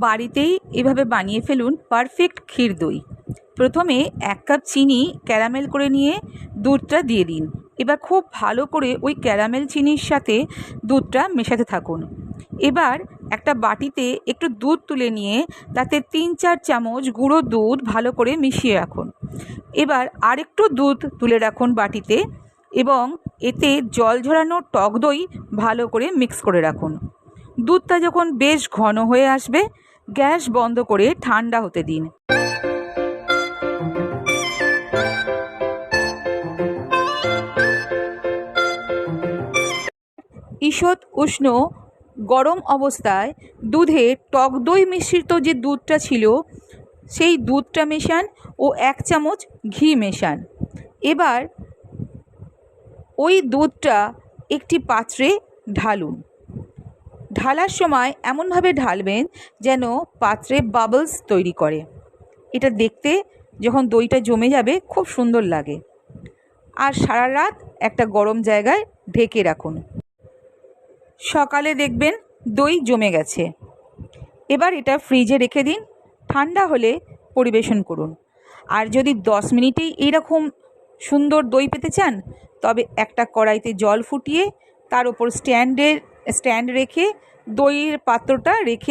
বাড়িতেই এভাবে বানিয়ে ফেলুন পারফেক্ট ক্ষীর দই। প্রথমে 1 কাপ চিনি ক্যারামেল করে নিয়ে দুধটা দিয়ে দিন। এবার খুব ভালো করে ওই ক্যারামেল চিনির সাথে দুধটা মেশাতে থাকুন। এবার একটা বাটিতে একটু দুধ তুলে নিয়ে তাতে 3-4 চামচ গুঁড়ো দুধ ভালো করে মিশিয়ে রাখুন। এবার আরেকটু দুধ তুলে রাখুন বাটিতে এবং এতে জল ঝরানো টক দই ভালো করে মিক্স করে রাখুন। দুধটা যখন বেশ ঘন হয়ে আসবে, গ্যাস বন্ধ করে ঠান্ডা হতে দিন। ঈষৎ উষ্ণ গরম অবস্থায় দুধে টক দই মিশ্রিত যে দুধটা ছিল সেই দুধটা মেশান ও 1 চামচ ঘি মেশান। এবার ওই দুধটা একটি পাত্রে ঢালুন। ঢালার সময় এমনভাবে ঢালবেন যেন পাত্রে বাবলস তৈরি করে। এটা দেখতে যখন দইটা জমে যাবে খুব সুন্দর লাগে। আর সারা রাত একটা গরম জায়গায় ঢেকে রাখুন। সকালে দেখবেন দই জমে গেছে। এবার এটা ফ্রিজে রেখে দিন, ঠান্ডা হলে পরিবেশন করুন। আর যদি 10 মিনিটেই এইরকম সুন্দর দই পেতে চান তবে একটা কড়াইতে জল ফুটিয়ে তার উপর স্ট্যান্ড রেখে দইয়ের পাত্রটা রেখে